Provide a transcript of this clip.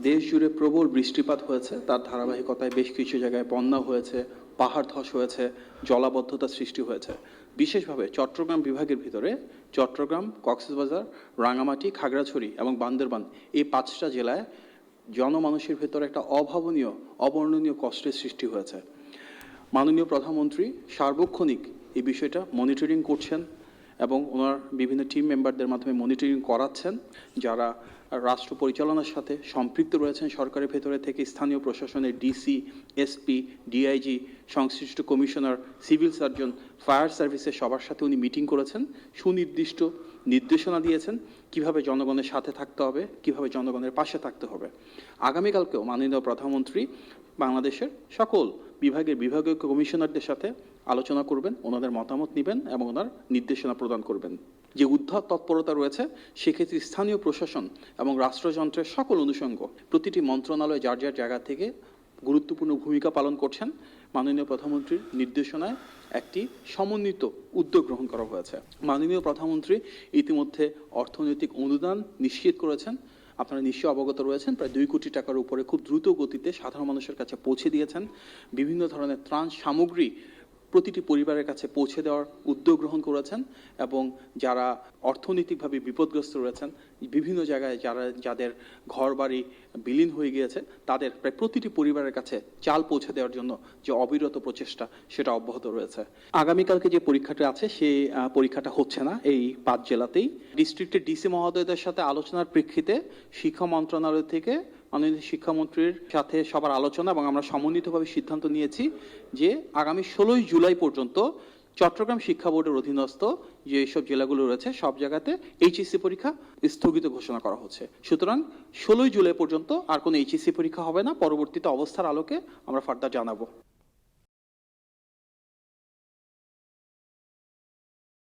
দেশ জুড়ে প্রবল বৃষ্টিপাত হয়েছে, তার ধারাবাহিকতায় বেশ কিছু জায়গায় বন্যা হয়েছে, পাহাড় ধস হয়েছে, জলাবদ্ধতা সৃষ্টি হয়েছে। বিশেষভাবে চট্টগ্রাম বিভাগের ভিতরে চট্টগ্রাম, কক্সবাজার, রাঙামাটি, খাগড়াছড়ি এবং বান্দরবান এই 5টা জেলায় জনমানুষের ভেতরে একটা অভাবনীয়, অবর্ণনীয় কষ্টের সৃষ্টি হয়েছে। মাননীয় প্রধানমন্ত্রী সার্বক্ষণিক এই বিষয়টা মনিটরিং করছেন এবং ওনার বিভিন্ন টিম মেম্বারদের মাধ্যমে মনিটরিং করাচ্ছেন, যারা রাষ্ট্র পরিচালনার সাথে সম্পৃক্ত রয়েছেন সরকারের ভেতরে থেকে স্থানীয় প্রশাসনের ডিসি, এসপি, ডিআইজি, সংশ্লিষ্ট কমিশনার, সিভিল সার্জন, ফায়ার সার্ভিসের সবার সাথে উনি মিটিং করেছেন, সুনির্দিষ্ট নির্দেশনা দিয়েছেন কিভাবে জনগণের সাথে থাকতে হবে, কিভাবে জনগণের পাশে থাকতে হবে। আগামীকালকেও মাননীয় প্রধানমন্ত্রী বাংলাদেশের সকল বিভাগীয় কমিশনারদের সাথে আলোচনা করবেন, ওনাদের মতামত নেবেন এবং ওনার নির্দেশনা প্রদান করবেন। যে উদ্ধার তৎপরতা রয়েছে সেক্ষেত্রে স্থানীয় প্রশাসন এবং রাষ্ট্রযন্ত্রের সকল অনুষঙ্গ প্রতিটি মন্ত্রণালয় যার যার জায়গা থেকে গুরুত্বপূর্ণ ভূমিকা পালন করছেন। মাননীয় প্রধানমন্ত্রীর নির্দেশনায় একটি সমন্বিত উদ্যোগ গ্রহণ করা হয়েছে। মাননীয় প্রধানমন্ত্রী ইতিমধ্যে অর্থনৈতিক অনুদান নিশ্চিত করেছেন। আপনারা নিশ্চয়ই অবগত রয়েছেন, প্রায় 2 কোটি টাকার উপরে খুব দ্রুত গতিতে সাধারণ মানুষের কাছে পৌঁছে দিয়েছেন। বিভিন্ন ধরনের ত্রাণ সামগ্রী প্রতিটি পরিবারের কাছে পৌঁছে দেওয়ার উদ্যোগ গ্রহণ করেছেন এবং যারা অর্থনৈতিকভাবে বিপদগ্রস্ত রয়েছেন, বিভিন্ন জায়গায় যাদের ঘরবাড়ি বিলীন হয়ে গিয়েছে, তাদের প্রায় প্রতিটি পরিবারের কাছে চাল পৌঁছে দেওয়ার জন্য যে অবিরত প্রচেষ্টা সেটা অব্যাহত রয়েছে। আগামীকালকে যে পরীক্ষাটা আছে সেই পরীক্ষাটা হচ্ছে না এই 5 জেলাতেই। ডিস্ট্রিক্টের ডিসি মহোদয়দের সাথে আলোচনার প্রেক্ষিতে শিক্ষা মন্ত্রণালয় থেকে মাননীয় শিক্ষামন্ত্রীর সাথে সবার আলোচনা এবং আমরা সমন্বিতভাবে সিদ্ধান্ত নিয়েছি যে আগামী 16 জুলাই পর্যন্ত চট্টগ্রাম শিক্ষা বোর্ডের অধীনস্থ যেসব জেলাগুলো রয়েছে সব জায়গাতে এইচএসসি পরীক্ষা স্থগিত ঘোষণা করা হচ্ছে। সুতরাং 16 জুলাই পর্যন্ত আর কোনো এইচএসসি পরীক্ষা হবে না। পরবর্তীতে অবস্থার আলোকে আমরা ফার্দার জানাবো।